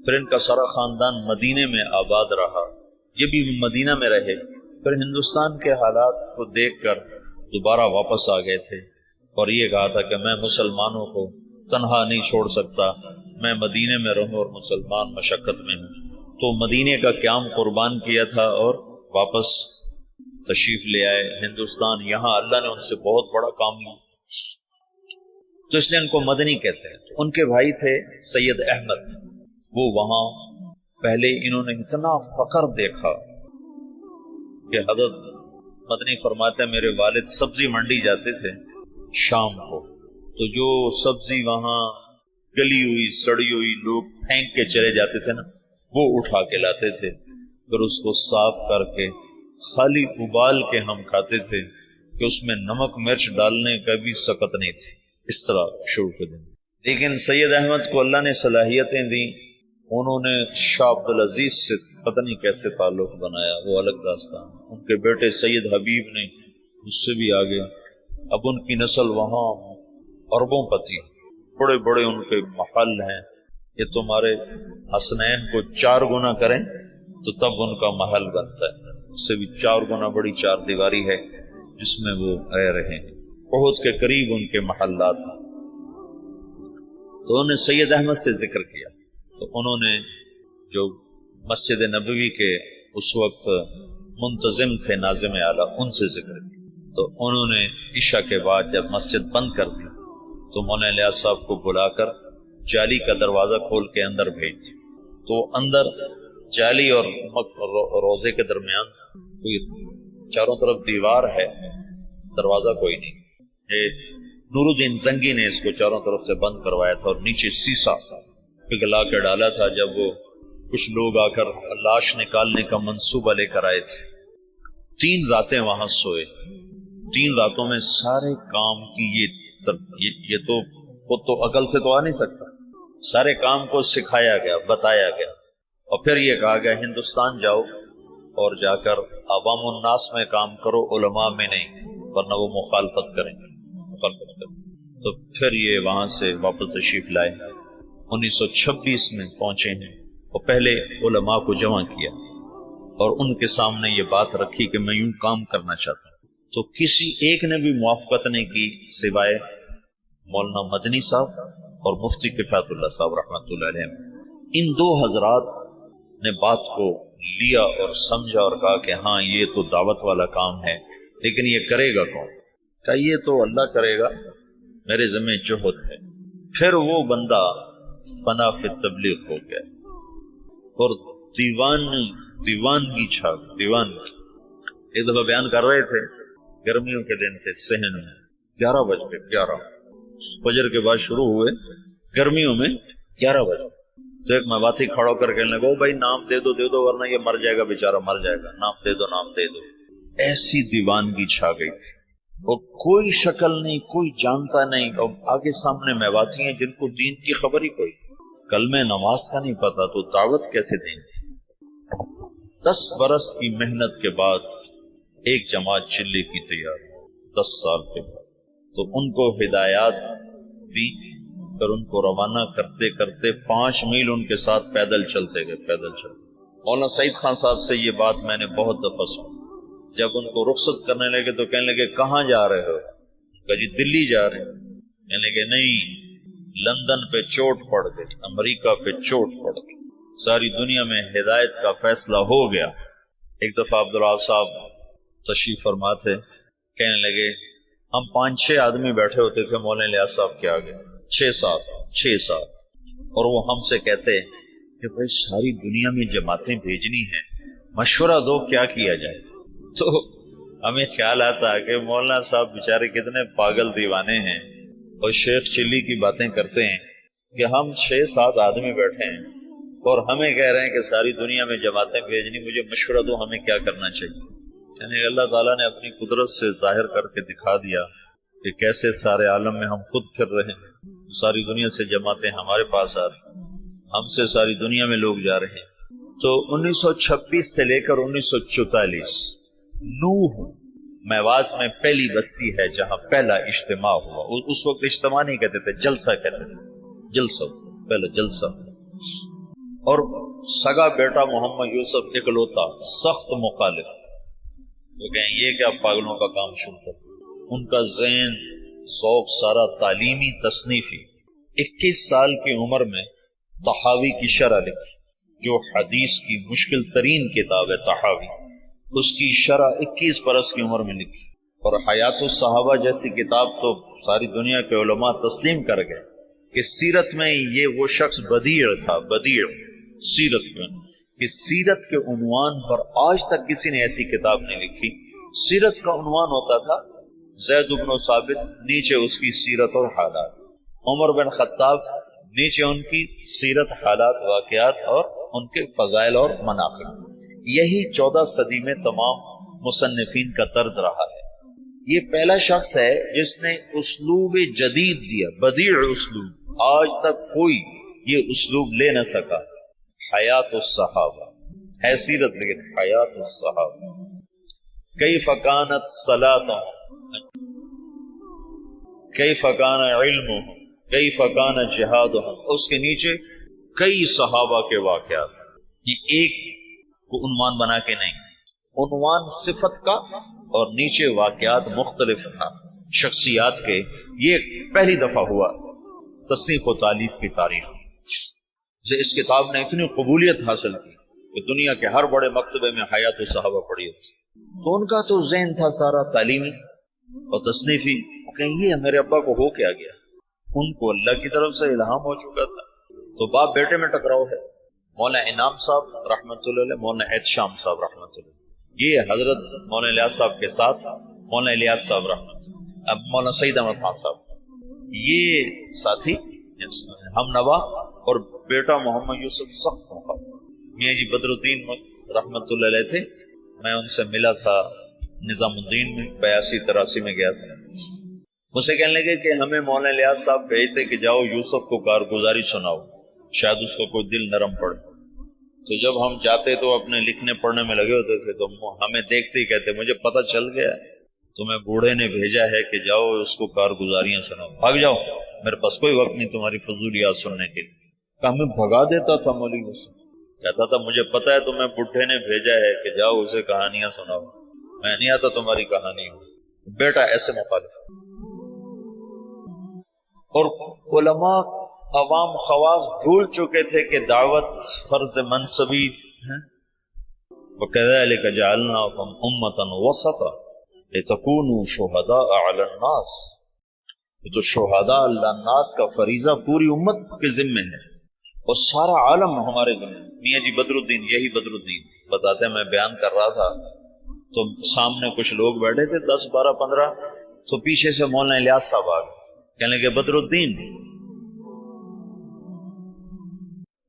پھر ان کا سارا خاندان مدینے میں آباد رہا، یہ بھی مدینہ میں رہے۔ پھر ہندوستان کے حالات کو دیکھ کر دوبارہ واپس آ گئے تھے اور یہ کہا تھا کہ میں مسلمانوں کو تنہا نہیں چھوڑ سکتا، میں مدینے میں رہوں اور مسلمان مشقت میں ہوں۔ تو مدینے کا قیام قربان کیا تھا اور واپس تشریف لے آئے ہندوستان۔ یہاں اللہ نے ان سے بہت بڑا کام لیا، تو اس لیے ان کو مدنی کہتے ہیں۔ ان کے بھائی تھے سید احمد، وہ وہاں پہلے انہوں نے اتنا فقر دیکھا کہ حضرت مدنی فرماتے ہیں میرے والد سبزی منڈی جاتے تھے شام کو، تو جو سبزی وہاں گلی ہوئی سڑی ہوئی لوگ پھینک کے چلے جاتے تھے نا، وہ اٹھا کے لاتے تھے، پھر اس کو صاف کر کے خالی ابال کے ہم کھاتے تھے کہ اس میں نمک مرچ ڈالنے کا بھی سکت نہیں تھی، اس طرح شروع کر دیں۔ لیکن سید احمد کو اللہ نے صلاحیتیں دیں، انہوں نے شاہ عبدالعزیز سے پتہ نہیں کیسے تعلق بنایا، وہ الگ داستان۔ ان کے بیٹے سید حبیب نے اس سے بھی آگے، اب ان کی نسل وہاں اربوں پتی، بڑے بڑے ان کے محل ہیں، یہ تمہارے حسنین کو 4 گنا کریں تو تب ان کا محل بنتا ہے، اس سے بھی 4 گنا بڑی 4 دیواری ہے جس میں وہ رہ رہے ہیں، بہت کے قریب ان کے محلات ہیں۔ تو انہوں نے سید احمد سے ذکر کیا، تو انہوں نے جو مسجد نبوی کے اس وقت منتظم تھے ناظم اعلیٰ، ان سے ذکر کیا، تو انہوں نے عشاء کے بعد جب مسجد بند کر دی تو مولانا الیاس صاحب کو بلا کر جالی کا دروازہ کھول کے اندر بھیج دی، تو اندر جالی اور روزے کے درمیان کوئی چاروں طرف دیوار ہے، دروازہ کوئی نہیں۔ یہ نور الدین زنگی نے اس کو چاروں طرف سے بند کروایا تھا اور نیچے سیسا پگھلا کے ڈالا تھا۔ جب وہ کچھ لوگ آ کر لاش نکالنے کا منصوبہ لے کر آئے تھے، 3 راتیں وہاں سوئے، 3 راتوں میں سارے کام کی یہ تو وہ تو عقل سے تو آ نہیں سکتا، سارے کام کو سکھایا گیا، بتایا گیا، اور پھر یہ کہا گیا ہندوستان جاؤ اور جا کر عوام الناس میں کام کرو، علماء میں نہیں، ورنہ وہ مخالفت کریں گے۔ تو پھر یہ وہاں سے واپس تشریف لائے، 1926 میں پہنچے ہیں، اور پہلے علماء کو جمع کیا اور ان کے سامنے یہ بات رکھی کہ میں یوں کام کرنا چاہتا ہوں، تو کسی ایک نے بھی موافقت نہیں کی سوائے مولانا مدنی صاحب اور مفتی کفایت اللہ صاحب رحمۃ اللہ علیہ۔ ان 2 حضرات نے بات کو لیا اور سمجھا اور کہا کہ ہاں یہ تو دعوت والا کام ہے، لیکن یہ کرے گا کون؟ کہ یہ تو اللہ کرے گا، میرے ذمہ جہد ہے۔ پھر وہ بندہ فنا فی تبلیغ ہو گیا اور دیوانگی چھا گئی، دیوانگی۔ ایک دفعہ بیان کر رہے تھے، گرمیوں کے دن تھے، صحن میں 11 بجے 11 فجر کے بعد شروع ہوئے، گرمیوں میں 11 بجے، تو ایک مواتی کھڑا ہو کر کہنے لگا او بھائی نام دے دو ورنہ یہ مر جائے گا، بیچارہ مر جائے گا، نام دے دو۔ ایسی دیوانگی چھا گئی تھی اور کوئی شکل نہیں، کوئی جانتا نہیں، اور آگے سامنے میواتی ہیں جن کو دین کی خبر ہی کوئی، کلمہ نماز کا نہیں پتا، تو دعوت کیسے دیں گے؟ 10 برس کی محنت کے بعد ایک جماعت چلے کی تیار، 10 سال کے بعد، تو ان کو ہدایات دی، پھر ان کو روانہ کرتے کرتے 5 میل ان کے ساتھ پیدل چلتے گئے، پیدل چلتے۔ مولانا سعید خان صاحب سے یہ بات میں نے بہت دفعہ سنی، جب ان کو رخصت کرنے لگے تو کہنے لگے کہاں جا رہے ہو؟ کہا جی دلی جا رہے ہیں۔ کہنے لگے نہیں، لندن پہ چوٹ پڑ گئی، امریکہ پہ چوٹ پڑ گئی، ساری دنیا میں ہدایت کا فیصلہ ہو گیا۔ ایک دفعہ عبدالعال صاحب تشریف فرما تھے، کہنے لگے ہم 5-6 آدمی بیٹھے ہوتے تھے مولانا الیاس صاحب کے آگے، 6 سات، اور وہ ہم سے کہتے کہ بھائی ساری دنیا میں جماعتیں بھیجنی ہیں، مشورہ دو کیا کیا جائے۔ تو ہمیں خیال آتا کہ مولانا صاحب بیچارے کتنے پاگل دیوانے ہیں، اور شیخ چلی کی باتیں کرتے ہیں کہ ہم 6-7 آدمی بیٹھے ہیں اور ہمیں کہہ رہے ہیں کہ ساری دنیا میں جماعتیں بھیجنی، مجھے مشورہ دو ہمیں کیا کرنا چاہیے۔ یعنی اللہ تعالیٰ نے اپنی قدرت سے ظاہر کر کے دکھا دیا کہ کیسے سارے عالم میں ہم خود پھر رہے ہیں، ساری دنیا سے جماعتیں ہمارے پاس آ رہی ہیں، ہم سے ساری دنیا میں لوگ جا رہے ہیں۔ تو 1926 سے لے کر 1944 نوح میوات میں پہلی بستی ہے جہاں پہلا اجتماع ہوا۔ اس وقت اجتماع نہیں کہتے تھے، جلسہ کہتے تھے، جلسہ، پہلا جلسہ۔ اور سگا بیٹا محمد یوسف اکلوتا سخت مخالف، تو کہیں یہ کیا پاگلوں کا کام شروع کر۔ ان کا ذہن ذوق سارا تعلیمی تصنیفی۔ 21 سال کی عمر میں طحاوی کی شرح لکھی، جو حدیث کی مشکل ترین کتاب ہے طحاوی، اس کی شرح 21 برس کی عمر میں لکھی۔ اور حیات الصحابہ جیسی کتاب تو ساری دنیا کے علماء تسلیم کر گئے کہ سیرت میں یہ وہ شخص بدیع تھا، بدیع سیرت میں، کہ سیرت کے عنوان پر آج تک کسی نے ایسی کتاب نہیں لکھی۔ سیرت کا عنوان ہوتا تھا زید بن ثابت، نیچے اس کی سیرت اور حالات، عمر بن خطاب، نیچے ان کی سیرت، حالات، واقعات اور ان کے فضائل اور مناقب۔ یہی 14 صدی میں تمام مصنفین کا طرز رہا ہے۔ یہ پہلا شخص ہے جس نے اسلوب جدید دیا، بدیع اسلوب، آج تک کوئی یہ اسلوب لے نہ سکا۔ حیات الصحابہ ہے سیرت، لیکن حیات الصحابہ، کیف کانت صلاتهم، کیف کان علمهم، کیف کان جہادهم، اس کے نیچے کئی صحابہ کے واقعات۔ یہ ایک کو عنوان بنا کے نہیں، عنوان صفت کا اور نیچے واقعات مختلف شخصیات کے۔ یہ پہلی دفعہ ہوا تصنیف و تالیف کی تاریخ میں۔ اس کتاب نے اتنی قبولیت حاصل کی کہ دنیا کے ہر بڑے مکتبے میں حیات الصحابہ پڑھی ہوتی۔ تو ان کا تو ذہن تھا سارا تعلیمی اور تصنیفی، کہ یہ میرے ابا کو ہو کیا گیا، ان کو اللہ کی طرف سے الہام ہو چکا تھا۔ تو باپ بیٹے میں ٹکراؤ ہے۔ مولانا انعام صاحب رحمۃ اللہ علیہ، مولانا احتشام صاحب رحمۃ اللہ علیہ، یہ حضرت مولانا الیاس صاحب کے ساتھ مولانا الیاس صاحب رحمۃ اللہ، اب مولانا سعید احمد خان صاحب، یہ ساتھی ہم نوا، اور بیٹا محمد یوسف سخت مخالف۔ میاں جی بدر الدین رحمۃ اللہ علیہ تھے، میں ان سے ملا تھا نظام الدین میں، 82-83 میں گیا تھا۔ مجھ سے کہنے لگے کہ ہمیں مولانا الیاس صاحب بھیجتے کہ جاؤ یوسف کو کارگزاری سناؤ، شاید اس کو کوئی دل نرم پڑے۔ تو جب ہم جاتے تو اپنے لکھنے پڑھنے میں لگے ہوتے تھے، تو ہمیں دیکھتے ہی کہتے مجھے پتہ چل گیا تمہیں بوڑھے نے بھیجا ہے کہ جاؤ اس کو کارگزاریاں سناؤ، بھاگ جاؤ، میرے پاس کوئی وقت نہیں تمہاری فضولیات سننے کے لیے۔ ہمیں بھگا دیتا تھا مولوی سے، کہتا تھا مجھے پتہ ہے تمہیں بڈھے نے بھیجا ہے کہ جاؤ اسے کہانیاں سناؤ، میں نہیں آتا تمہاری کہانی ہوں۔ بیٹا ایسے مخالف۔ اور علماء عوام خواص بھول چکے تھے کہ دعوت فرض منصبی ہے۔ وَكَذَلِكَ جَعَلْنَاكُمْ أُمَّةً وَسَطًا لِتَكُونُوا شُهَدَاءَ عَلَى النَّاسِ، تو شہداء اللہ الناس کا فریضہ پوری امت کے ذمے ہے، اور سارا عالم ہمارے ذمہ۔ میاں جی بدر الدین، یہی بدر الدین بتاتے ہیں، میں بیان کر رہا تھا تو سامنے کچھ لوگ بیٹھے تھے 10 12 15، تو پیچھے سے مولانا الیاس صاحب آ گئے، کہنے لگے بدر الدین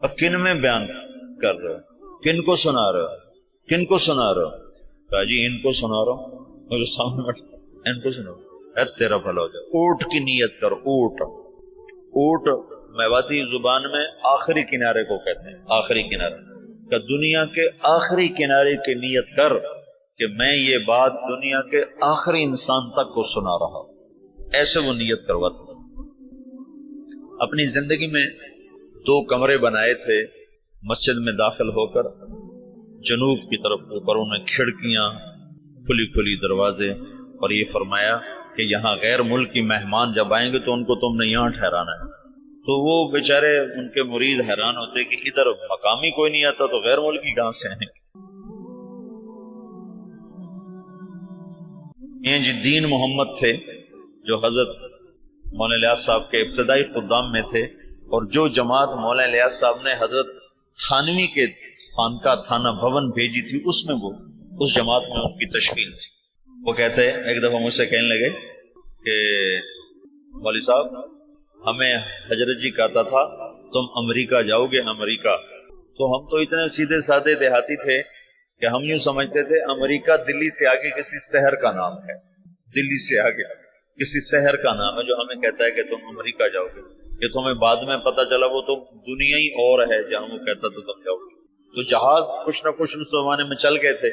اب کن میں بیان کر رہے ہو، کن کو سنا رہے ہو، کن کو سنا رہے ہو؟ کہا جی ان کو سنا رہا ہوں، میرے سامنے بیٹھے ان کو سنا، اے تیرا بھلا ہو جائے۔ اونٹ کی نیت کر، اونٹ، اونٹ میواتی زبان میں آخری کنارے کو کہتے ہیں، آخری کنارے کہ دنیا کے آخری کنارے کی نیت کر کہ میں یہ بات دنیا کے آخری انسان تک کو سنا رہا ہوں، ایسے وہ نیت کرواتا تھا۔ اپنی زندگی میں 2 کمرے بنائے تھے مسجد میں داخل ہو کر، جنوب کی طرف اوپر انہیں کھڑکیاں، کھلی کھلی دروازے، اور یہ فرمایا کہ یہاں غیر ملکی مہمان جب آئیں گے تو ان کو تم نے یہاں ٹھہرانا ہے۔ تو وہ بیچارے ان کے مرید حیران ہوتے کہ ادھر مقامی کوئی نہیں آتا تو غیر ملکی کہاں سے آئیں گے۔ یہ جی دین محمد تھے جو حضرت مولانا الیاس صاحب کے ابتدائی خدام میں تھے، اور جو جماعت مولانا الیاس صاحب نے حضرت تھانوی کے خانقاہ تھانہ بھون بھیجی تھی، اس میں وہ اس جماعت میں ان کی تشکیل تھی۔ وہ کہتے ہیں ایک دفعہ مجھ سے کہنے لگے کہ مولوی صاحب ہمیں حضرت جی کہتا تھا تم امریکہ جاؤ گے، امریکہ۔ تو ہم تو اتنے سیدھے سادے دیہاتی تھے کہ ہم یوں سمجھتے تھے امریکہ دلی سے آگے کسی شہر کا نام ہے، دلی سے آگے کسی شہر کا نام ہے جو ہمیں کہتا ہے کہ تم امریکہ جاؤ گے۔ یہ تو ہمیں بعد میں پتہ چلا وہ تو دنیا ہی اور ہے جہاں وہ کہتا تھا تم جاؤ گے۔ تو جہاز کچھ نہ کچھ اس زمانے میں چل گئے تھے،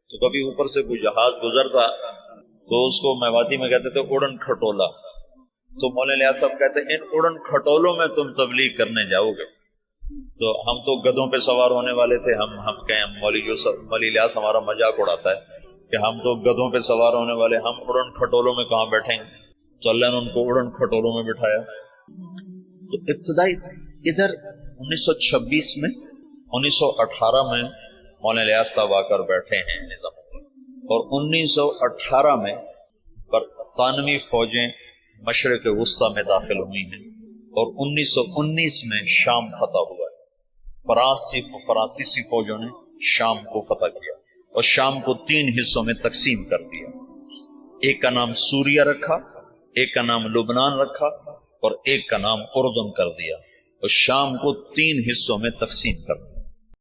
تو کبھی اوپر سے کوئی جہاز گزرتا تو اس کو میواتی میں کہتے تھے اڑن کھٹولا۔ تو مولانا الیاس صاحب کہتے ہیں ان اڑن کھٹولوں میں تم تبلیغ کرنے جاؤ گے۔ تو ہم تو گدھوں پہ سوار ہونے والے تھے. ہم کہیں مولوی الیاس ہمارا مذاق اڑاتا ہے کہ ہم تو گدھوں پہ سوار ہونے والے, ہم اڑن کھٹولوں میں کہاں بیٹھیں گے. تو اللہ نے ان کو اڑن کھٹولوں میں بٹھایا. تو ابتدائی ادھر 1926 میں 1918 میں مولانا الیاس صاحب آ کر بیٹھے ہیں نظام, اور 1918 میں برطانوی فوجیں مشرق وسطی میں داخل ہوئی ہیں, اور 1919 میں شام فتح ہوا ہے. فرانسیسی فوجوں نے شام کو فتح کیا اور شام کو 3 حصوں میں تقسیم کر دیا. ایک کا نام سوریہ رکھا, ایک کا نام لبنان رکھا, اور ایک کا نام اردن کر دیا, اور شام کو 3 حصوں میں تقسیم کر دیا.